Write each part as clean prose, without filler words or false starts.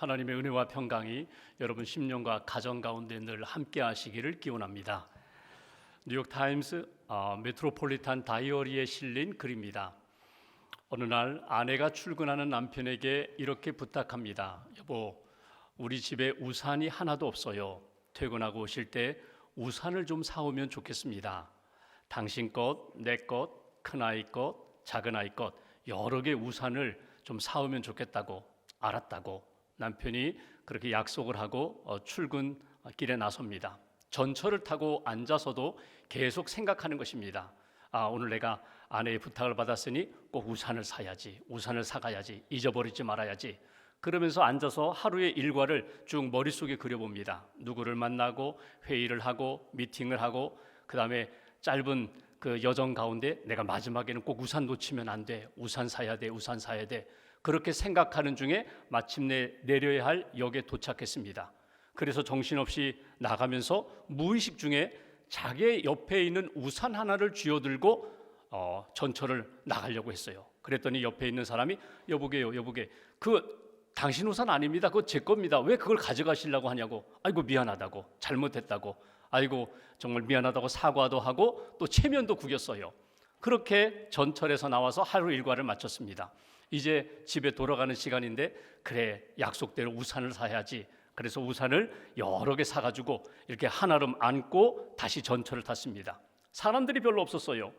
하나님의 은혜와 평강이 여러분 심령과 가정 가운데 늘 함께 하시기를 기원합니다. 뉴욕 타임스 메트로폴리탄 다이어리에 실린 글입니다. 어느 날 아내가 출근하는 남편에게 이렇게 부탁합니다. 여보, 우리 집에 우산이 하나도 없어요. 퇴근하고 오실 때 우산을 좀 사오면 좋겠습니다. 당신 것, 내 것, 큰아이 것, 작은아이 것 여러 개 우산을 좀 사오면 좋겠다고. 알았다고 남편이 그렇게 약속을 하고 출근길에 나섭니다. 전철을 타고 앉아서도 계속 생각하는 것입니다. 오늘 내가 아내의 부탁을 받았으니 꼭 우산을 사야지, 우산을 사가야지, 잊어버리지 말아야지. 그러면서 앉아서 하루의 일과를 쭉 머릿속에 그려봅니다. 누구를 만나고 회의를 하고 미팅을 하고 그 다음에 짧은 그 여정 가운데 내가 마지막에는 꼭 우산 놓치면 안 돼, 우산 사야 돼, 우산 사야 돼. 그렇게 생각하는 중에 마침내 내려야 할 역에 도착했습니다. 그래서 정신없이 나가면서 무의식 중에 자기 옆에 있는 우산 하나를 쥐어들고 전철을 나가려고 했어요. 그랬더니 옆에 있는 사람이 여보게요, 그 당신 우산 아닙니다. 그거 제 겁니다. 왜 그걸 가져가시려고 하냐고. 아이고 미안하다고, 잘못했다고, 아이고 정말 미안하다고 사과도 하고 또 체면도 구겼어요. 그렇게 전철에서 나와서 하루 일과를 마쳤습니다. 이제 집에 돌아가는 시간인데 그래 약속대로 우산을 사야지. 그래서 우산을 여러 개 사가지고 이렇게 한아름 안고 다시 전철을 탔습니다. 사람들이 별로 없었어요.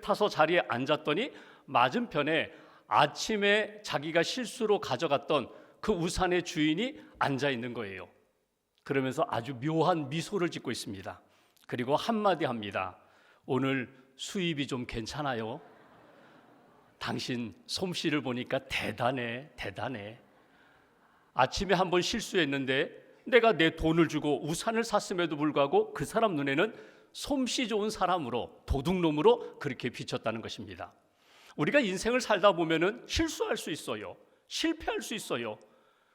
타서 자리에 앉았더니 맞은편에 아침에 자기가 실수로 가져갔던 그 우산의 주인이 앉아 있는 거예요. 그러면서 아주 묘한 미소를 짓고 있습니다. 그리고 한마디 합니다. 오늘 수입이 좀 괜찮아요? 당신 솜씨를 보니까 대단해. 아침에 한번 실수했는데 내가 내 돈을 주고 우산을 샀음에도 불구하고 그 사람 눈에는 솜씨 좋은 사람으로, 도둑놈으로 그렇게 비쳤다는 것입니다. 우리가 인생을 살다 보면은 실수할 수 있어요. 실패할 수 있어요.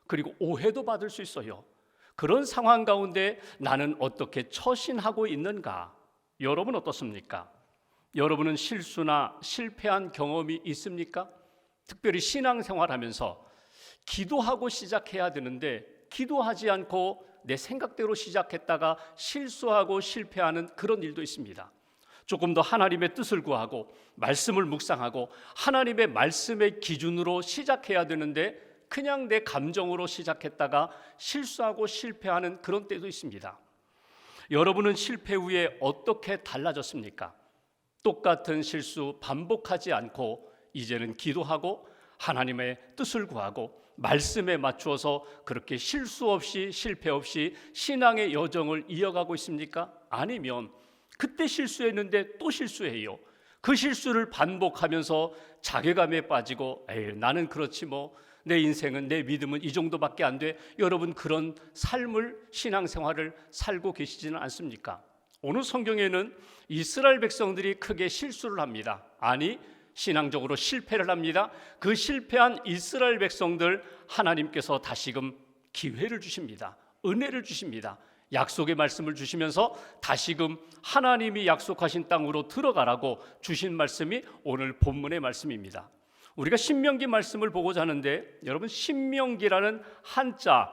그리고 오해도 받을 수 있어요. 그런 상황 가운데 나는 어떻게 처신하고 있는가? 여러분 어떻습니까? 여러분은 실수나 실패한 경험이 있습니까? 특별히 신앙생활하면서 기도하고 시작해야 되는데 기도하지 않고 내 생각대로 시작했다가 실수하고 실패하는 그런 일도 있습니다. 조금 더 하나님의 뜻을 구하고 말씀을 묵상하고 하나님의 말씀의 기준으로 시작해야 되는데 그냥 내 감정으로 시작했다가 실수하고 실패하는 그런 때도 있습니다. 여러분은 실패 후에 어떻게 달라졌습니까? 똑같은 실수 반복하지 않고 이제는 기도하고 하나님의 뜻을 구하고 말씀에 맞추어서 그렇게 실수 없이 실패 없이 신앙의 여정을 이어가고 있습니까? 아니면 그때 실수했는데 또 실수해요. 그 실수를 반복하면서 자괴감에 빠지고 나는 그렇지 뭐, 내 인생은, 내 믿음은 이 정도밖에 안 돼. 여러분 그런 삶을, 신앙생활을 살고 계시지는 않습니까? 오늘 성경에는 이스라엘 백성들이 크게 실수를 합니다. 아니, 신앙적으로 실패를 합니다. 그 실패한 이스라엘 백성들 하나님께서 다시금 기회를 주십니다. 은혜를 주십니다. 약속의 말씀을 주시면서 다시금 하나님이 약속하신 땅으로 들어가라고 주신 말씀이 오늘 본문의 말씀입니다. 우리가 신명기 말씀을 보고자 하는데 여러분 신명기라는 한자,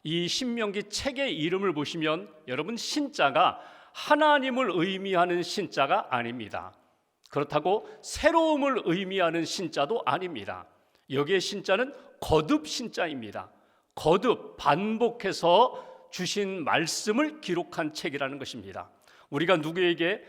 이 신명기 책의 이름을 보시면 여러분 신자가 하나님을 의미하는 신자가 아닙니다. 그렇다고 새로움을 의미하는 신자도 아닙니다. 여기에 신자는 거듭 신자입니다. 거듭, 반복해서 주신 말씀을 기록한 책이라는 것입니다. 우리가 누구에게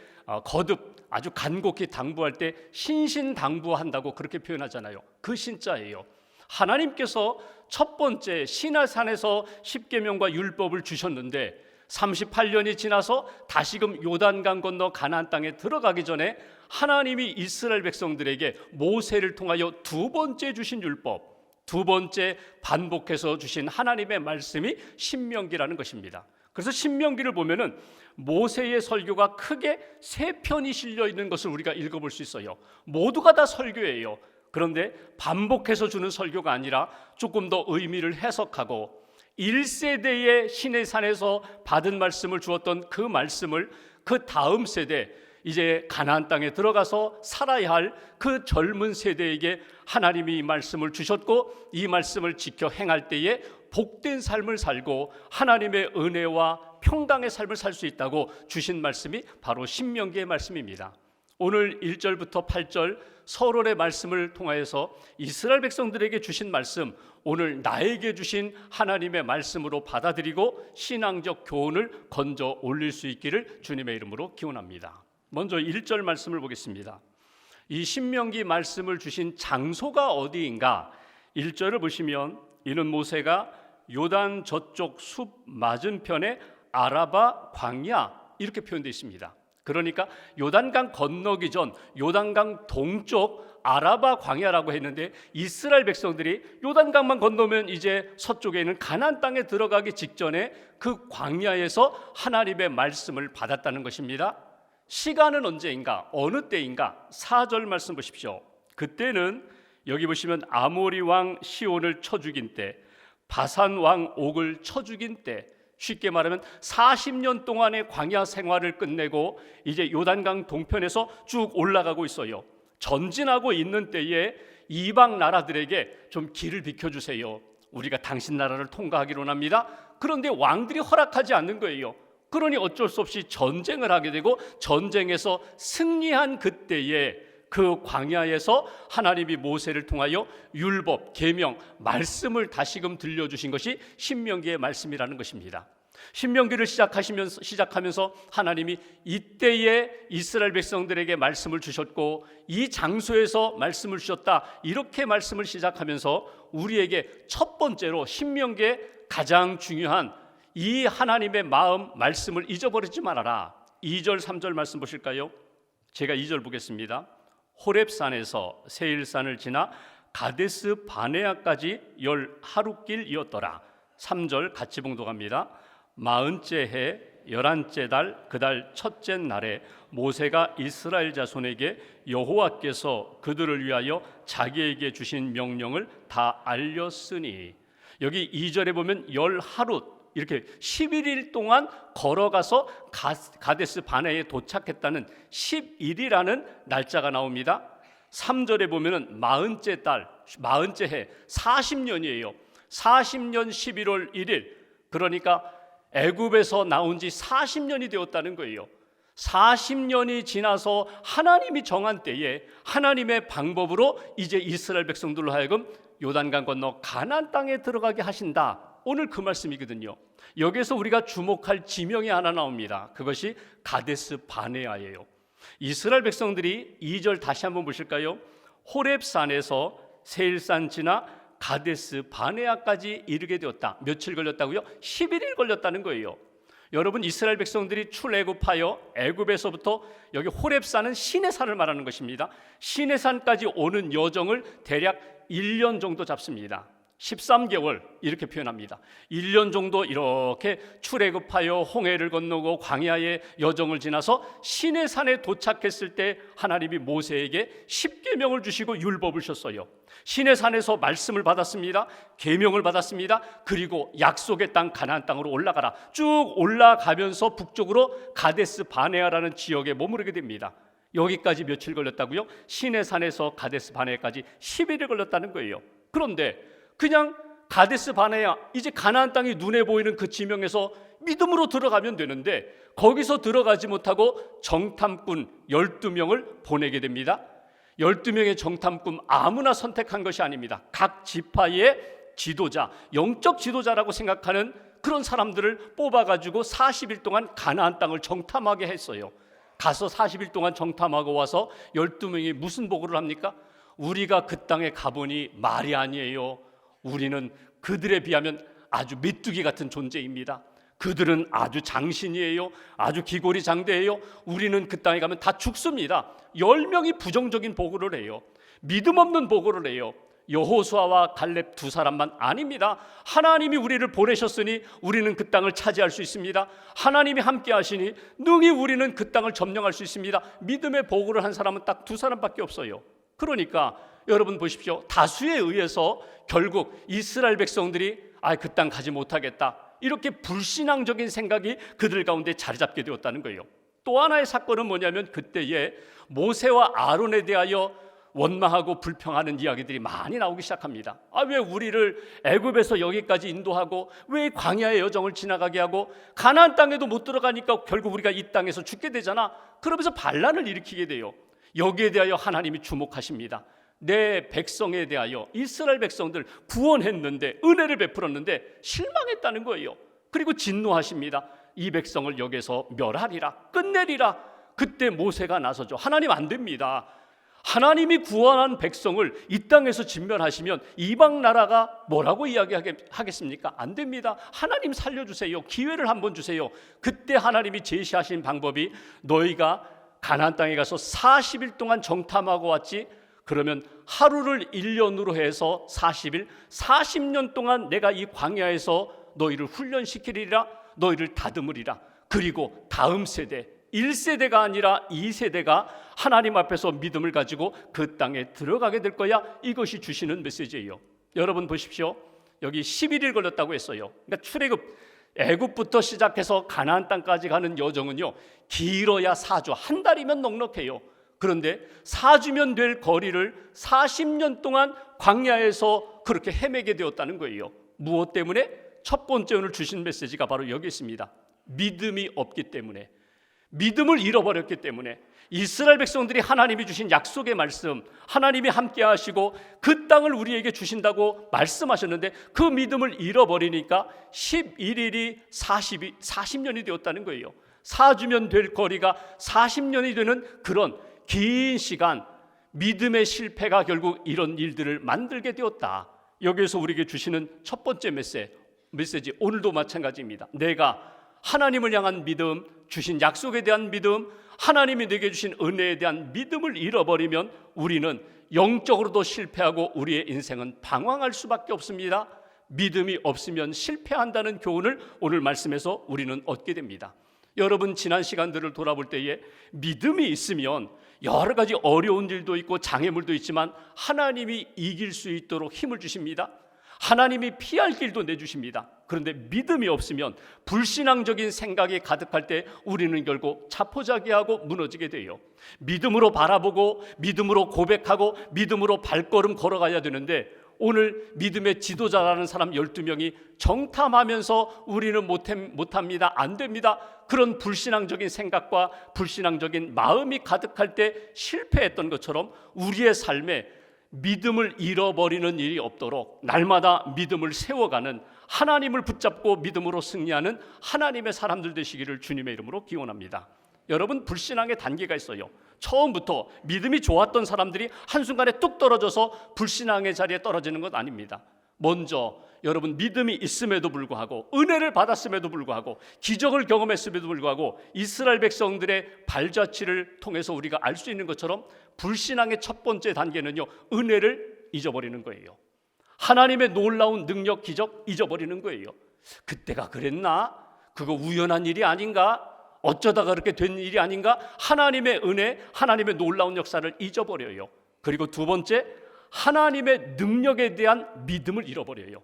거듭 아주 간곡히 당부할 때 신신당부한다고 그렇게 표현하잖아요. 그 신자예요. 하나님께서 첫 번째 시내산에서 십계명과 율법을 주셨는데 38년이 지나서 다시금 요단강 건너 가나안 땅에 들어가기 전에 하나님이 이스라엘 백성들에게 모세를 통하여 두 번째 주신 율법, 두 번째 반복해서 주신 하나님의 말씀이 신명기라는 것입니다. 그래서 신명기를 보면은 모세의 설교가 크게 세 편이 실려 있는 것을 우리가 읽어볼 수 있어요. 모두가 다 설교예요. 그런데 반복해서 주는 설교가 아니라 조금 더 의미를 해석하고 1세대의 시내산에서 받은 말씀을 주었던 그 말씀을 그 다음 세대 이제 가나안 땅에 들어가서 살아야 할 그 젊은 세대에게 하나님이 이 말씀을 주셨고, 이 말씀을 지켜 행할 때에 복된 삶을 살고 하나님의 은혜와 평강의 삶을 살 수 있다고 주신 말씀이 바로 신명기의 말씀입니다. 오늘 1절부터 8절 서론의 말씀을 통하여서 이스라엘 백성들에게 주신 말씀, 오늘 나에게 주신 하나님의 말씀으로 받아들이고 신앙적 교훈을 건져 올릴 수 있기를 주님의 이름으로 기원합니다. 먼저 1절 말씀을 보겠습니다. 이 신명기 말씀을 주신 장소가 어디인가? 1절을 보시면 이는 모세가 요단 저쪽 숲 맞은편에 아라바 광야 이렇게 표현되어 있습니다. 그러니까 요단강 건너기 전 요단강 동쪽 아라바 광야라고 했는데, 이스라엘 백성들이 요단강만 건너면 이제 서쪽에 있는 가나안 땅에 들어가기 직전에 그 광야에서 하나님의 말씀을 받았다는 것입니다. 시간은 언제인가? 어느 때인가? 4절 말씀 보십시오. 그때는 여기 보시면 아모리 왕 시온을 쳐 죽인 때, 바산 왕 옥을 쳐 죽인 때, 쉽게 말하면 40년 동안의 광야 생활을 끝내고 이제 요단강 동편에서 쭉 올라가고 있어요. 전진하고 있는 때에 이방 나라들에게 좀 길을 비켜주세요. 우리가 당신 나라를 통과하기로 합니다. 그런데 왕들이 허락하지 않는 거예요. 그러니 어쩔 수 없이 전쟁을 하게 되고, 전쟁에서 승리한 그때에 그 광야에서 하나님이 모세를 통하여 율법, 계명, 말씀을 다시금 들려주신 것이 신명기의 말씀이라는 것입니다. 신명기를 시작하면서 하나님이 이때에 이스라엘 백성들에게 말씀을 주셨고, 이 장소에서 말씀을 주셨다, 이렇게 말씀을 시작하면서 우리에게 첫 번째로 신명기의 가장 중요한 이 하나님의 마음, 말씀을 잊어버리지 말아라. 2절 3절 말씀 보실까요? 제가 2절 보겠습니다. 호렙산에서 세일산을 지나 가데스 바네아까지 10하루길이었더라. 3절 같이 봉독합니다. 40째 해 11째 달 그 달 첫째 날에 모세가 이스라엘 자손에게 여호와께서 그들을 위하여 자기에게 주신 명령을 다 알렸으니, 여기 2절에 보면 10하루 이렇게 11일 동안 걸어가서 가데스 바네아에 도착했다는 11이라는 날짜가 나옵니다. 3절에 보면은 40째 달, 40째 해, 40년이에요. 40년 11월 1일, 그러니까 애굽에서 나온 지 40년이 되었다는 거예요. 40년이 지나서 하나님이 정한 때에 하나님의 방법으로 이제 이스라엘 백성들로 하여금 요단강 건너 가나안 땅에 들어가게 하신다. 오늘 그 말씀이거든요. 여기서 우리가 주목할 지명이 하나 나옵니다. 그것이 가데스 바네아예요. 이스라엘 백성들이 2절 다시 한번 보실까요? 호렙산에서 세일산 지나 가데스 바네아까지 이르게 되었다. 며칠 걸렸다고요? 11일 걸렸다는 거예요. 여러분, 이스라엘 백성들이 출애굽하여 애굽에서부터 여기 호렙산은 시내산을 말하는 것입니다. 시내산까지 오는 여정을 대략 1년 정도 잡습니다. 13개월 이렇게 표현합니다. 1년 정도 이렇게 출애굽하여 홍해를 건너고 광야의 여정을 지나서 시내산에 도착했을 때 하나님이 모세에게 십계명을 주시고 율법을 주셨어요. 시내산에서 말씀을 받았습니다. 계명을 받았습니다. 그리고 약속의 땅 가나안 땅으로 올라가라. 쭉 올라가면서 북쪽으로 가데스 바네아라는 지역에 머무르게 됩니다. 여기까지 며칠 걸렸다고요? 시내산에서 가데스 바네아까지 10일이 걸렸다는 거예요. 그런데 그냥 가데스 바네아, 이제 가나안 땅이 눈에 보이는 그 지명에서 믿음으로 들어가면 되는데, 거기서 들어가지 못하고 정탐꾼 12명을 보내게 됩니다. 12명의 정탐꾼 아무나 선택한 것이 아닙니다. 각 지파의 지도자, 영적 지도자라고 생각하는 그런 사람들을 뽑아가지고 40일 동안 가나안 땅을 정탐하게 했어요. 가서 40일 동안 정탐하고 와서 12명이 무슨 보고를 합니까? 우리가 그 땅에 가보니 말이 아니에요. 우리는 그들에 비하면 아주 메뚜기 같은 존재입니다. 그들은 아주 장신이에요. 아주 기골이 장대해요. 우리는 그 땅에 가면 다 죽습니다. 10명이 부정적인 보고를 해요. 믿음 없는 보고를 해요. 여호수아와 갈렙 두 사람만 아닙니다. 하나님이 우리를 보내셨으니 우리는 그 땅을 차지할 수 있습니다. 하나님이 함께 하시니 능히 우리는 그 땅을 점령할 수 있습니다. 믿음의 보고를 한 사람은 딱 두 사람밖에 없어요. 그러니까 여러분 보십시오. 다수에 의해서 결국 이스라엘 백성들이 그 땅 가지 못하겠다, 이렇게 불신앙적인 생각이 그들 가운데 자리 잡게 되었다는 거예요. 또 하나의 사건은 뭐냐면 그때에 모세와 아론에 대하여 원망하고 불평하는 이야기들이 많이 나오기 시작합니다. 왜 우리를 애굽에서 여기까지 인도하고 왜 광야의 여정을 지나가게 하고 가나안 땅에도 못 들어가니까 결국 우리가 이 땅에서 죽게 되잖아. 그러면서 반란을 일으키게 돼요. 여기에 대하여 하나님이 주목하십니다. 내 백성에 대하여 이스라엘 백성들 구원했는데 은혜를 베풀었는데 실망했다는 거예요. 그리고 진노하십니다. 이 백성을 여기서 멸하리라, 끝내리라. 그때 모세가 나서죠. 하나님 안 됩니다. 하나님이 구원한 백성을 이 땅에서 진멸하시면 이방 나라가 뭐라고 이야기하겠습니까? 안 됩니다. 하나님 살려주세요. 기회를 한번 주세요. 그때 하나님이 제시하신 방법이 너희가 가나안 땅에 가서 40일 동안 정탐하고 왔지, 그러면 하루를 1년으로 해서 40일, 40년 동안 내가 이 광야에서 너희를 훈련시키리라, 너희를 다듬으리라. 그리고 다음 세대 1세대가 아니라 2세대가 하나님 앞에서 믿음을 가지고 그 땅에 들어가게 될 거야. 이것이 주시는 메시지예요. 여러분 보십시오. 여기 11일 걸렸다고 했어요. 그러니까 출애굽 애굽부터 시작해서 가나안 땅까지 가는 여정은요, 길어야 4주, 한 달이면 넉넉해요. 그런데 4주면 될 거리를 40년 동안 광야에서 그렇게 헤매게 되었다는 거예요. 무엇 때문에? 첫 번째 오늘 주신 메시지가 바로 여기 있습니다. 믿음이 없기 때문에, 믿음을 잃어버렸기 때문에. 이스라엘 백성들이 하나님이 주신 약속의 말씀, 하나님이 함께 하시고 그 땅을 우리에게 주신다고 말씀하셨는데 그 믿음을 잃어버리니까 11일이 40년이 되었다는 거예요. 4주면 될 거리가 40년이 되는 그런 긴 시간, 믿음의 실패가 결국 이런 일들을 만들게 되었다. 여기에서 우리에게 주시는 첫 번째 메시지, 오늘도 마찬가지입니다. 내가 하나님을 향한 믿음, 주신 약속에 대한 믿음, 하나님이 내게 주신 은혜에 대한 믿음을 잃어버리면 우리는 영적으로도 실패하고 우리의 인생은 방황할 수밖에 없습니다. 믿음이 없으면 실패한다는 교훈을 오늘 말씀에서 우리는 얻게 됩니다. 여러분, 지난 시간들을 돌아볼 때에 믿음이 있으면 여러 가지 어려운 일도 있고 장애물도 있지만 하나님이 이길 수 있도록 힘을 주십니다. 하나님이 피할 길도 내주십니다. 그런데 믿음이 없으면 불신앙적인 생각이 가득할 때 우리는 결국 자포자기하고 무너지게 돼요. 믿음으로 바라보고 믿음으로 고백하고 믿음으로 발걸음 걸어가야 되는데 오늘 믿음의 지도자라는 사람 12명이 정탐하면서 우리는 못합니다, 안 됩니다, 그런 불신앙적인 생각과 불신앙적인 마음이 가득할 때 실패했던 것처럼 우리의 삶에 믿음을 잃어버리는 일이 없도록 날마다 믿음을 세워가는, 하나님을 붙잡고 믿음으로 승리하는 하나님의 사람들 되시기를 주님의 이름으로 기원합니다. 여러분, 불신앙의 단계가 있어요. 처음부터 믿음이 좋았던 사람들이 한순간에 뚝 떨어져서 불신앙의 자리에 떨어지는 것 아닙니다. 먼저 여러분, 믿음이 있음에도 불구하고, 은혜를 받았음에도 불구하고, 기적을 경험했음에도 불구하고 이스라엘 백성들의 발자취를 통해서 우리가 알 수 있는 것처럼 불신앙의 첫 번째 단계는요, 은혜를 잊어버리는 거예요. 하나님의 놀라운 능력, 기적 잊어버리는 거예요. 그때가 그랬나? 그거 우연한 일이 아닌가? 어쩌다가 그렇게 된 일이 아닌가? 하나님의 은혜, 하나님의 놀라운 역사를 잊어버려요. 그리고 두 번째, 하나님의 능력에 대한 믿음을 잃어버려요.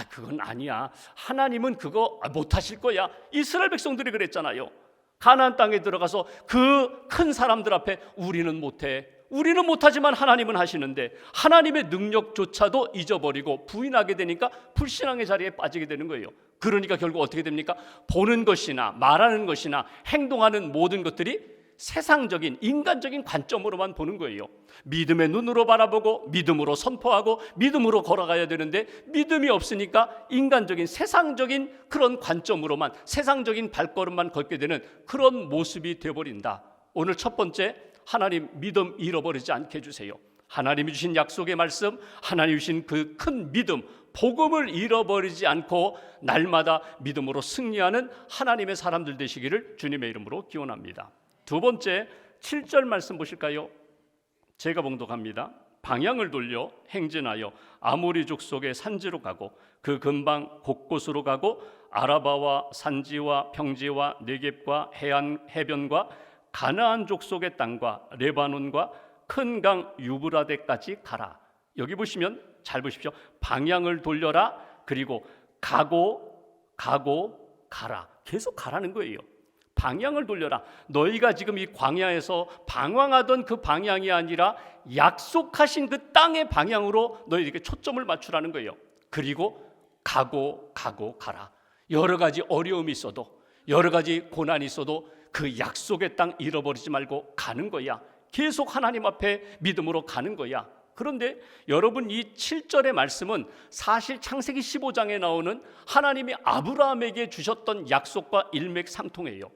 그건 아니야, 하나님은 그거 못하실 거야. 이스라엘 백성들이 그랬잖아요. 가나안 땅에 들어가서 그 큰 사람들 앞에 우리는 못해, 우리는 못하지만 하나님은 하시는데 하나님의 능력조차도 잊어버리고 부인하게 되니까 불신앙의 자리에 빠지게 되는 거예요. 그러니까 결국 어떻게 됩니까? 보는 것이나 말하는 것이나 행동하는 모든 것들이 세상적인 인간적인 관점으로만 보는 거예요. 믿음의 눈으로 바라보고 믿음으로 선포하고 믿음으로 걸어가야 되는데 믿음이 없으니까 인간적인 세상적인 그런 관점으로만, 세상적인 발걸음만 걷게 되는 그런 모습이 되어버린다. 오늘 첫 번째, 하나님 믿음 잃어버리지 않게 해주세요. 하나님이 주신 약속의 말씀, 하나님이 주신 그 큰 믿음, 복음을 잃어버리지 않고 날마다 믿음으로 승리하는 하나님의 사람들 되시기를 주님의 이름으로 기원합니다. 두 번째, 7절 말씀 보실까요? 제가 봉독합니다. 방향을 돌려 행진하여 아모리 족속의 산지로 가고 그 근방 곳곳으로 가고 아라바와 산지와 평지와 네겝과 해변과 가나안 족속의 땅과 레바논과 큰 강 유브라데까지 가라. 여기 보시면 잘 보십시오. 방향을 돌려라, 그리고 가고 가라, 계속 가라는 거예요. 방향을 돌려라. 너희가 지금 이 광야에서 방황하던 그 방향이 아니라 약속하신 그 땅의 방향으로 너희에게 초점을 맞추라는 거예요. 그리고 가라. 여러 가지 어려움이 있어도, 여러 가지 고난이 있어도 그 약속의 땅 잃어버리지 말고 가는 거야. 계속 하나님 앞에 믿음으로 가는 거야. 그런데 여러분, 이 7절의 말씀은 사실 창세기 15장에 나오는 하나님이 아브라함에게 주셨던 약속과 일맥상통해요.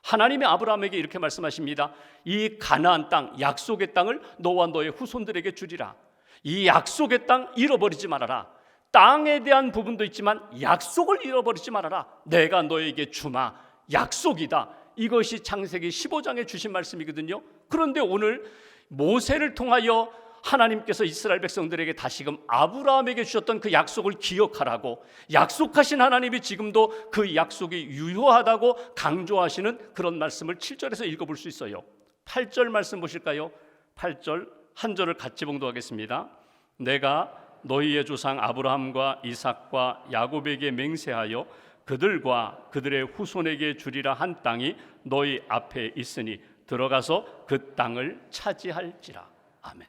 하나님이 아브라함에게 이렇게 말씀하십니다. 이 가나안 땅, 약속의 땅을 너와 너의 후손들에게 주리라. 이 약속의 땅 잃어버리지 말아라. 땅에 대한 부분도 있지만 약속을 잃어버리지 말아라. 내가 너에게 주마. 약속이다. 이것이 창세기 15장에 주신 말씀이거든요. 그런데 오늘 모세를 통하여 하나님께서 이스라엘 백성들에게 다시금 아브라함에게 주셨던 그 약속을 기억하라고, 약속하신 하나님이 지금도 그 약속이 유효하다고 강조하시는 그런 말씀을 7절에서 읽어볼 수 있어요. 8절 말씀 보실까요? 8절 한 절을 같이 봉독하겠습니다. 내가 너희의 조상 아브라함과 이삭과 야곱에게 맹세하여 그들과 그들의 후손에게 주리라 한 땅이 너희 앞에 있으니 들어가서 그 땅을 차지할지라. 아멘.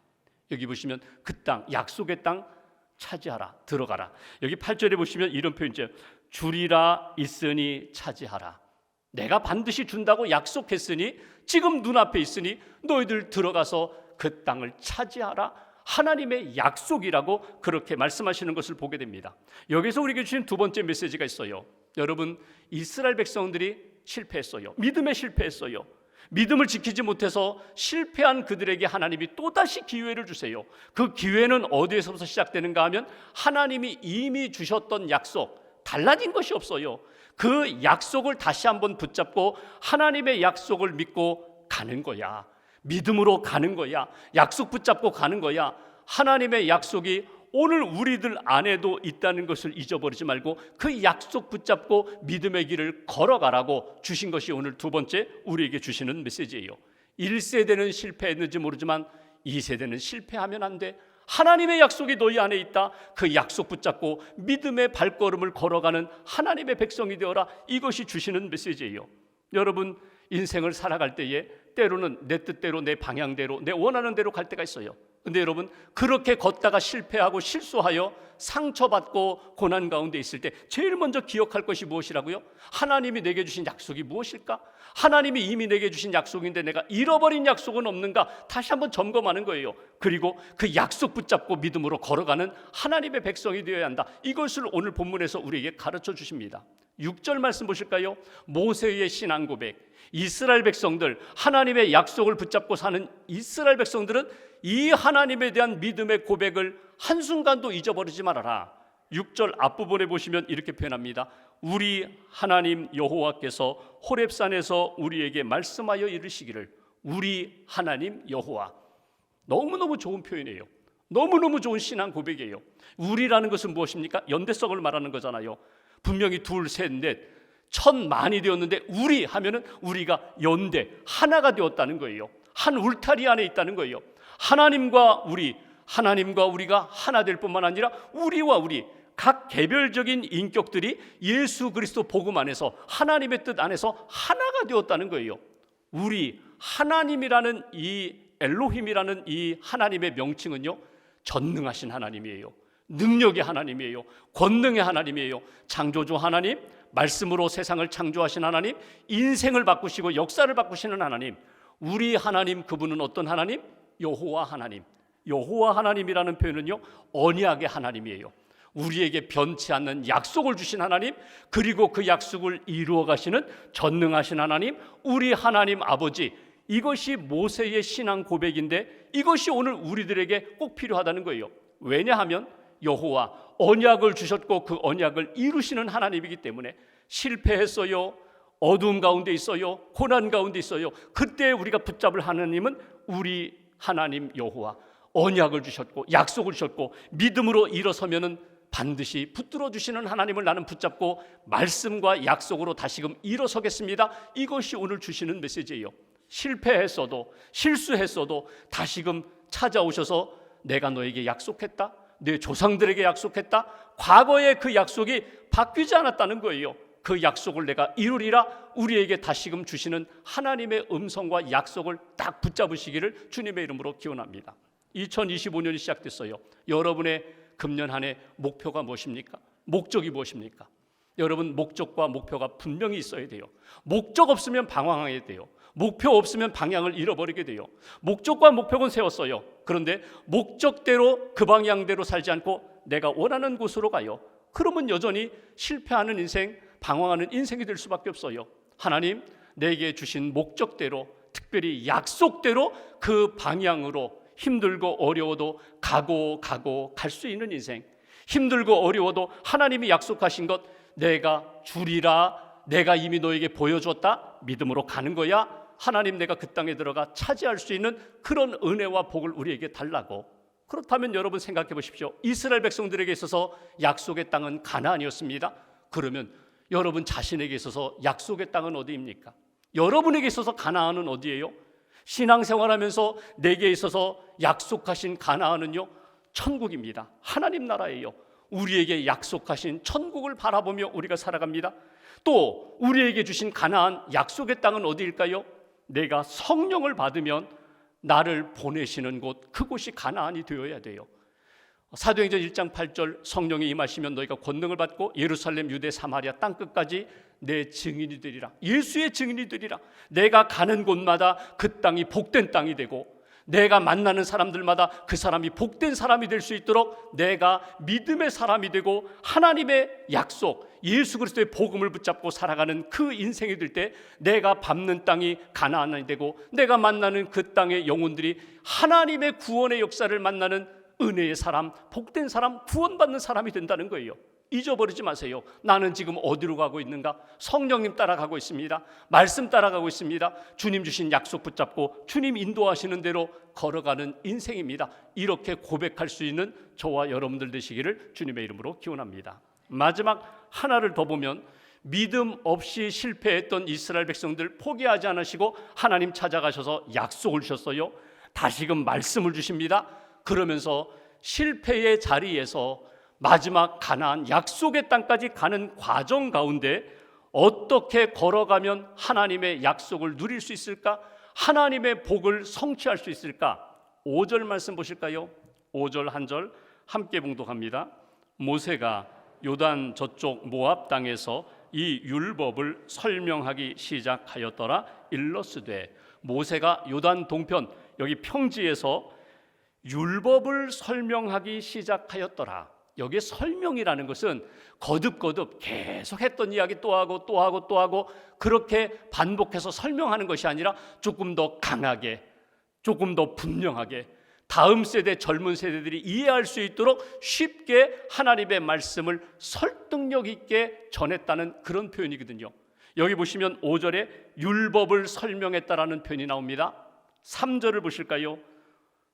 여기 보시면 그 땅, 약속의 땅 차지하라, 들어가라. 여기 8절에 보시면 이런 표현이죠. 주리라 있으니 차지하라. 내가 반드시 준다고 약속했으니, 지금 눈앞에 있으니 너희들 들어가서 그 땅을 차지하라. 하나님의 약속이라고 그렇게 말씀하시는 것을 보게 됩니다. 여기서 우리에게 주신 두 번째 메시지가 있어요. 여러분, 이스라엘 백성들이 실패했어요. 믿음에 실패했어요. 믿음을 지키지 못해서 실패한 그들에게 하나님이 또다시 기회를 주세요. 그 기회는 어디에서부터 시작되는가 하면 하나님이 이미 주셨던 약속, 달라진 것이 없어요. 그 약속을 다시 한번 붙잡고 하나님의 약속을 믿고 가는 거야. 믿음으로 가는 거야. 약속 붙잡고 가는 거야. 하나님의 약속이 오늘 우리들 안에도 있다는 것을 잊어버리지 말고 그 약속 붙잡고 믿음의 길을 걸어가라고 주신 것이 오늘 두 번째 우리에게 주시는 메시지예요. 1세대는 실패했는지 모르지만 2세대는 실패하면 안 돼. 하나님의 약속이 너희 안에 있다. 그 약속 붙잡고 믿음의 발걸음을 걸어가는 하나님의 백성이 되어라. 이것이 주시는 메시지예요. 여러분, 인생을 살아갈 때에 때로는 내 뜻대로, 내 방향대로, 내 원하는 대로 갈 때가 있어요. 근데 여러분, 그렇게 걷다가 실패하고 실수하여 상처받고 고난 가운데 있을 때 제일 먼저 기억할 것이 무엇이라고요? 하나님이 내게 주신 약속이 무엇일까? 하나님이 이미 내게 주신 약속인데 내가 잃어버린 약속은 없는가? 다시 한번 점검하는 거예요. 그리고 그 약속 붙잡고 믿음으로 걸어가는 하나님의 백성이 되어야 한다. 이것을 오늘 본문에서 우리에게 가르쳐 주십니다. 6절 말씀 보실까요? 모세의 신앙 고백. 이스라엘 백성들, 하나님의 약속을 붙잡고 사는 이스라엘 백성들은 이 하나님에 대한 믿음의 고백을 한순간도 잊어버리지 말아라. 6절 앞부분에 보시면 이렇게 표현합니다. 우리 하나님 여호와께서 호렙산에서 우리에게 말씀하여 이르시기를. 우리 하나님 여호와. 너무너무 좋은 표현이에요. 너무너무 좋은 신앙 고백이에요. 우리라는 것은 무엇입니까? 연대성을 말하는 거잖아요. 분명히 둘, 셋, 넷, 천만이 되었는데 우리 하면은 우리가 연대, 하나가 되었다는 거예요. 한 울타리 안에 있다는 거예요. 하나님과 우리가 하나 될 뿐만 아니라 우리와 우리, 각 개별적인 인격들이 예수 그리스도 복음 안에서 하나님의 뜻 안에서 하나가 되었다는 거예요. 우리 하나님이라는 이 엘로힘이라는 이 하나님의 명칭은요, 전능하신 하나님이에요. 능력의 하나님이에요. 권능의 하나님이에요. 창조주 하나님, 말씀으로 세상을 창조하신 하나님, 인생을 바꾸시고 역사를 바꾸시는 하나님. 우리 하나님, 그분은 어떤 하나님? 여호와 하나님. 여호와 하나님이라는 표현은요, 언약의 하나님이에요. 우리에게 변치 않는 약속을 주신 하나님, 그리고 그 약속을 이루어 가시는 전능하신 하나님, 우리 하나님 아버지. 이것이 모세의 신앙 고백인데 이것이 오늘 우리들에게 꼭 필요하다는 거예요. 왜냐하면 여호와, 언약을 주셨고 그 언약을 이루시는 하나님이기 때문에 실패했어요, 어두움 가운데 있어요, 고난 가운데 있어요. 그때 우리가 붙잡을 하나님은 우리 하나님 여호와. 언약을 주셨고 약속을 주셨고 믿음으로 일어서면은 반드시 붙들어 주시는 하나님을 나는 붙잡고 말씀과 약속으로 다시금 일어서겠습니다. 이것이 오늘 주시는 메시지예요. 실패했어도 실수했어도 다시금 찾아오셔서 내가 너에게 약속했다, 내 조상들에게 약속했다. 과거의 그 약속이 바뀌지 않았다는 거예요. 그 약속을 내가 이루리라 우리에게 다시금 주시는 하나님의 음성과 약속을 딱 붙잡으시기를 주님의 이름으로 기원합니다. 2025년이 시작됐어요. 여러분의 금년 한 해 목표가 무엇입니까? 목적이 무엇입니까? 여러분, 목적과 목표가 분명히 있어야 돼요. 목적 없으면 방황하게 돼요. 목표 없으면 방향을 잃어버리게 돼요. 목적과 목표는 세웠어요. 그런데 목적대로 그 방향대로 살지 않고 내가 원하는 곳으로 가요. 그러면 여전히 실패하는 인생, 방황하는 인생이 될 수밖에 없어요. 하나님, 내게 주신 목적대로, 특별히 약속대로 그 방향으로 힘들고 어려워도 가고 갈 수 있는 인생, 힘들고 어려워도 하나님이 약속하신 것 내가 주리라, 내가 이미 너에게 보여줬다, 믿음으로 가는 거야. 하나님, 내가 그 땅에 들어가 차지할 수 있는 그런 은혜와 복을 우리에게 달라고. 그렇다면 여러분 생각해 보십시오. 이스라엘 백성들에게 있어서 약속의 땅은 가나안이었습니다. 그러면 여러분 자신에게 있어서 약속의 땅은 어디입니까? 여러분에게 있어서 가나안은 어디예요? 신앙생활하면서 내게 있어서 약속하신 가나안은요, 천국입니다. 하나님 나라예요. 우리에게 약속하신 천국을 바라보며 우리가 살아갑니다. 또 우리에게 주신 가나안 약속의 땅은 어디일까요? 내가 성령을 받으면 나를 보내시는 곳, 그곳이 가나안이 되어야 돼요. 사도행전 1장 8절, 성령이 임하시면 너희가 권능을 받고 예루살렘, 유대, 사마리아 땅끝까지 내 증인이 되리라. 예수의 증인이 되리라. 내가 가는 곳마다 그 땅이 복된 땅이 되고 내가 만나는 사람들마다 그 사람이 복된 사람이 될 수 있도록 내가 믿음의 사람이 되고 하나님의 약속, 예수 그리스도의 복음을 붙잡고 살아가는 그 인생이 될 때 내가 밟는 땅이 가나안이 되고 내가 만나는 그 땅의 영혼들이 하나님의 구원의 역사를 만나는 은혜의 사람, 복된 사람, 구원받는 사람이 된다는 거예요. 잊어버리지 마세요. 나는 지금 어디로 가고 있는가? 성령님 따라가고 있습니다. 말씀 따라가고 있습니다. 주님 주신 약속 붙잡고 주님 인도하시는 대로 걸어가는 인생입니다. 이렇게 고백할 수 있는 저와 여러분들 되시기를 주님의 이름으로 기원합니다. 마지막 하나를 더 보면 믿음 없이 실패했던 이스라엘 백성들 포기하지 않으시고 하나님 찾아가셔서 약속을 주셨어요. 다시금 말씀을 주십니다. 그러면서 실패의 자리에서 마지막 가나안 약속의 땅까지 가는 과정 가운데 어떻게 걸어가면 하나님의 약속을 누릴 수 있을까? 하나님의 복을 성취할 수 있을까? 5절 말씀 보실까요? 5절 한 절 함께 봉독합니다. 모세가 요단 저쪽 모압 땅에서 이 율법을 설명하기 시작하였더라. 일러스되, 모세가 요단 동편 여기 평지에서 율법을 설명하기 시작하였더라. 여기에 설명이라는 것은 거듭 계속 했던 이야기 또 하고 그렇게 반복해서 설명하는 것이 아니라 조금 더 강하게, 조금 더 분명하게 다음 세대, 젊은 세대들이 이해할 수 있도록 쉽게 하나님의 말씀을 설득력 있게 전했다는 그런 표현이거든요. 여기 보시면 5절에 율법을 설명했다라는 표현이 나옵니다. 3절을 보실까요?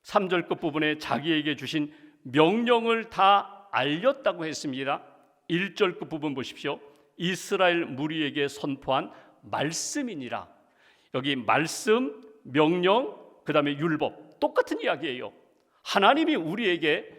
3절 끝부분에 자기에게 주신 명령을 다 알렸다고 했습니다. 1절 끝부분 보십시오. 이스라엘 무리에게 선포한 말씀이니라. 여기 말씀, 명령, 그 다음에 율법 똑같은 이야기예요. 하나님이 우리에게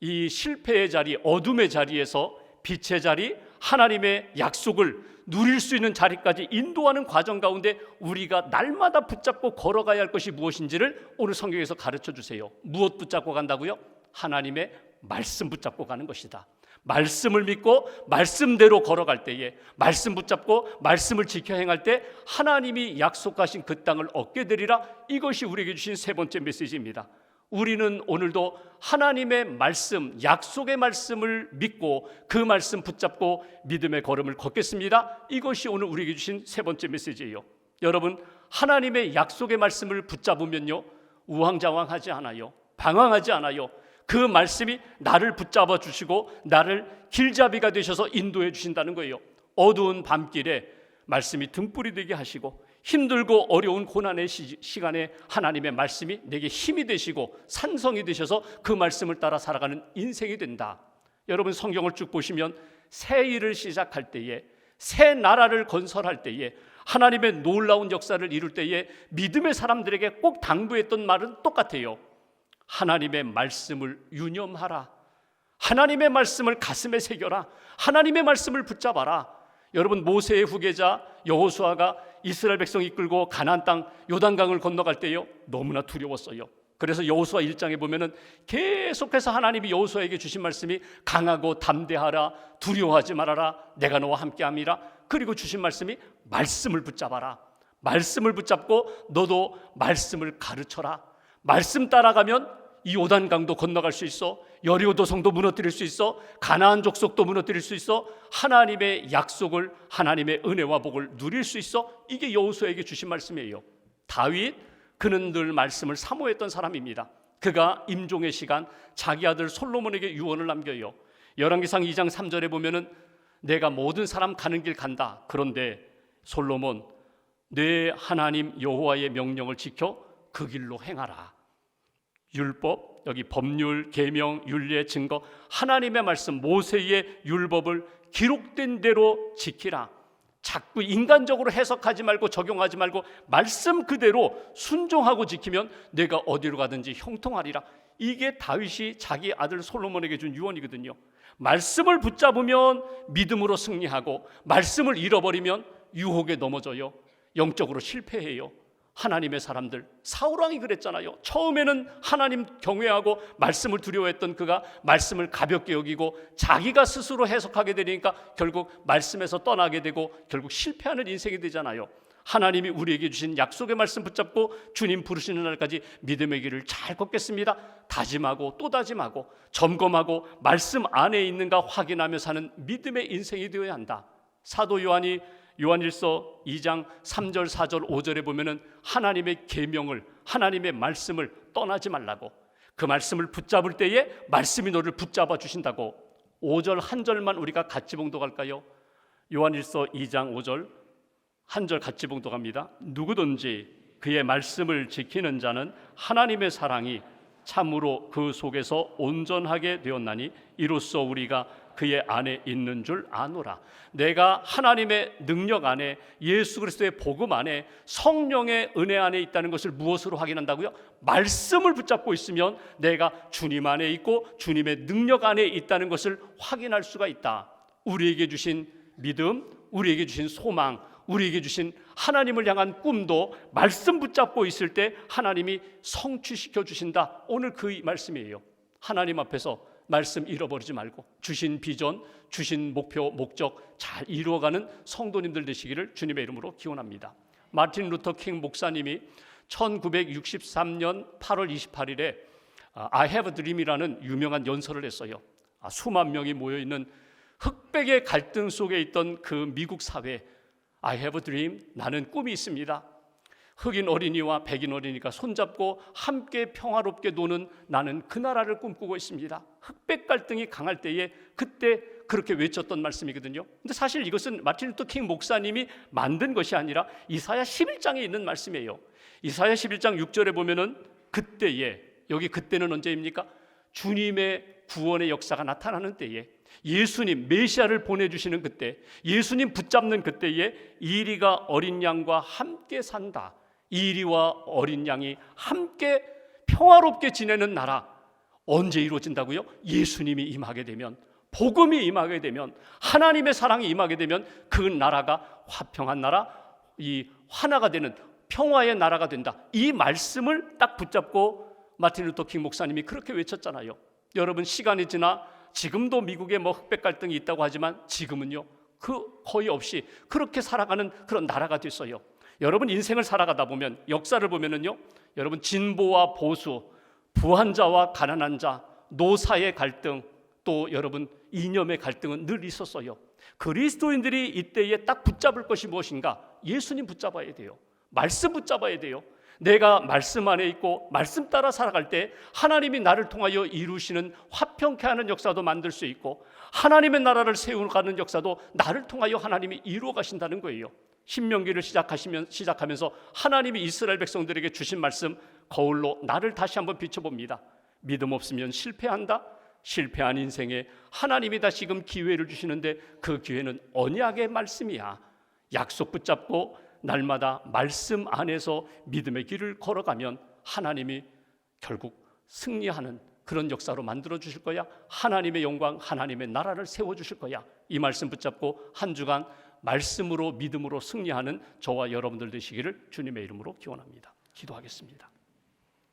이 실패의 자리, 어둠의 자리에서 빛의 자리, 하나님의 약속을 누릴 수 있는 자리까지 인도하는 과정 가운데 우리가 날마다 붙잡고 걸어가야 할 것이 무엇인지를 오늘 성경에서 가르쳐 주세요. 무엇 붙잡고 간다고요? 하나님의 말씀 붙잡고 가는 것이다. 말씀을 믿고 말씀대로 걸어갈 때에, 말씀 붙잡고 말씀을 지켜 행할 때 하나님이 약속하신 그 땅을 얻게 되리라. 이것이 우리에게 주신 세 번째 메시지입니다. 우리는 오늘도 하나님의 말씀, 약속의 말씀을 믿고 그 말씀 붙잡고 믿음의 걸음을 걷겠습니다. 이것이 오늘 우리에게 주신 세 번째 메시지예요. 여러분, 하나님의 약속의 말씀을 붙잡으면요, 우왕좌왕하지 않아요. 방황하지 않아요. 그 말씀이 나를 붙잡아 주시고 나를 길잡이가 되셔서 인도해 주신다는 거예요. 어두운 밤길에 말씀이 등불이 되게 하시고 힘들고 어려운 고난의 시간에 하나님의 말씀이 내게 힘이 되시고 산성이 되셔서 그 말씀을 따라 살아가는 인생이 된다. 여러분, 성경을 쭉 보시면 새 일을 시작할 때에, 새 나라를 건설할 때에, 하나님의 놀라운 역사를 이룰 때에 믿음의 사람들에게 꼭 당부했던 말은 똑같아요. 하나님의 말씀을 유념하라. 하나님의 말씀을 가슴에 새겨라. 하나님의 말씀을 붙잡아라. 여러분, 모세의 후계자 여호수아가 이스라엘 백성 이끌고 가나안 땅 요단강을 건너갈 때요, 너무나 두려웠어요. 그래서 여호수아 1장에 보면은 계속해서 하나님이 여호수아에게 주신 말씀이 강하고 담대하라, 두려워하지 말아라, 내가 너와 함께함이라. 그리고 주신 말씀이 말씀을 붙잡아라. 말씀을 붙잡고 너도 말씀을 가르쳐라. 말씀 따라가면 이 요단강도 건너갈 수 있어, 여리고 도성도 무너뜨릴 수 있어, 가나안 족속도 무너뜨릴 수 있어, 하나님의 약속을, 하나님의 은혜와 복을 누릴 수 있어. 이게 여호수아에게 주신 말씀이에요. 다윗, 그는 늘 말씀을 사모했던 사람입니다. 그가 임종의 시간 자기 아들 솔로몬에게 유언을 남겨요. 열왕기상 2장 3절에 보면은 내가 모든 사람 가는 길 간다. 그런데 솔로몬, 내 하나님 여호와의 명령을 지켜 그 길로 행하라. 율법, 여기 법률, 계명, 윤례, 증거, 하나님의 말씀, 모세의 율법을 기록된 대로 지키라. 자꾸 인간적으로 해석하지 말고 적용하지 말고 말씀 그대로 순종하고 지키면 내가 어디로 가든지 형통하리라. 이게 다윗이 자기 아들 솔로몬에게 준 유언이거든요. 말씀을 붙잡으면 믿음으로 승리하고, 말씀을 잃어버리면 유혹에 넘어져요. 영적으로 실패해요. 하나님의 사람들, 사울왕이 그랬잖아요. 처음에는 하나님 경외하고 말씀을 두려워했던 그가 말씀을 가볍게 여기고 자기가 스스로 해석하게 되니까 결국 말씀에서 떠나게 되고 결국 실패하는 인생이 되잖아요. 하나님이 우리에게 주신 약속의 말씀 붙잡고 주님 부르시는 날까지 믿음의 길을 잘 걷겠습니다. 다짐하고 또 다짐하고 점검하고 말씀 안에 있는가 확인하며 사는 믿음의 인생이 되어야 한다. 사도 요한이 요한일서 2장 3절 4절 5절에 보면은 하나님의 계명을, 하나님의 말씀을 떠나지 말라고, 그 말씀을 붙잡을 때에 말씀이 너를 붙잡아 주신다고. 5절 한 절만 우리가 같이 봉독할까요? 요한일서 2장 5절 한 절 같이 봉독합니다. 누구든지 그의 말씀을 지키는 자는 하나님의 사랑이 참으로 그 속에서 온전하게 되었나니 이로써 우리가 그의 안에 있는 줄 아노라. 내가 하나님의 능력 안에, 예수 그리스도의 복음 안에, 성령의 은혜 안에 있다는 것을 무엇으로 확인한다고요? 말씀을 붙잡고 있으면 내가 주님 안에 있고 주님의 능력 안에 있다는 것을 확인할 수가 있다. 우리에게 주신 믿음, 우리에게 주신 소망, 우리에게 주신 하나님을 향한 꿈도 말씀 붙잡고 있을 때 하나님이 성취시켜 주신다. 오늘 그 말씀이에요. 하나님 앞에서 말씀 잃어버리지 말고 주신 비전, 주신 목표, 목적 잘 이루어가는 성도님들 되시기를 주님의 이름으로 기원합니다. 마틴 루터 킹 목사님이 1963년 8월 28일에 I have a dream이라는 유명한 연설을 했어요. 수만 명이 모여있는 흑백의 갈등 속에 있던 그 미국 사회, I have a dream, 나는 꿈이 있습니다. 흑인 어린이와 백인 어린이가 손잡고 함께 평화롭게 노는 나는 그 나라를 꿈꾸고 있습니다. 흑백 갈등이 강할 때에 그때 그렇게 외쳤던 말씀이거든요. 근데 사실 이것은 마틴 루터 킹 목사님이 만든 것이 아니라 이사야 11장에 있는 말씀이에요. 이사야 11장 6절에 보면은 그때에, 여기 그때는 언제입니까? 주님의 구원의 역사가 나타나는 때에, 예수님 메시아를 보내주시는 그때, 예수님 붙잡는 그때에 이리가 어린 양과 함께 산다. 이리와 어린 양이 함께 평화롭게 지내는 나라, 언제 이루어진다고요? 예수님이 임하게 되면, 복음이 임하게 되면, 하나님의 사랑이 임하게 되면 그 나라가 화평한 나라, 이 하나가 되는 평화의 나라가 된다. 이 말씀을 딱 붙잡고 마틴 루터 킹 목사님이 그렇게 외쳤잖아요. 여러분, 시간이 지나 지금도 미국에 흑백 갈등이 있다고 하지만 지금은요, 그 거의 없이 그렇게 살아가는 그런 나라가 됐어요. 여러분, 인생을 살아가다 보면, 역사를 보면은요, 여러분, 진보와 보수, 부한 자와 가난한 자, 노사의 갈등, 또 여러분 이념의 갈등은 늘 있었어요. 그리스도인들이 이때에 딱 붙잡을 것이 무엇인가? 예수님 붙잡아야 돼요. 말씀 붙잡아야 돼요. 내가 말씀 안에 있고 말씀 따라 살아갈 때 하나님이 나를 통하여 이루시는 화평케 하는 역사도 만들 수 있고, 하나님의 나라를 세워가는 역사도 나를 통하여 하나님이 이루어 가신다는 거예요. 신명기를 시작하면서 하나님이 이스라엘 백성들에게 주신 말씀, 거울로 나를 다시 한번 비춰봅니다. 믿음 없으면 실패한다. 실패한 인생에 하나님이 다시금 기회를 주시는데 그 기회는 언약의 말씀이야. 약속 붙잡고 날마다 말씀 안에서 믿음의 길을 걸어가면 하나님이 결국 승리하는 그런 역사로 만들어 주실 거야. 하나님의 영광, 하나님의 나라를 세워 주실 거야. 이 말씀 붙잡고 한 주간 말씀으로 믿음으로 승리하는 저와 여러분들 되시기를 주님의 이름으로 기원합니다. 기도하겠습니다.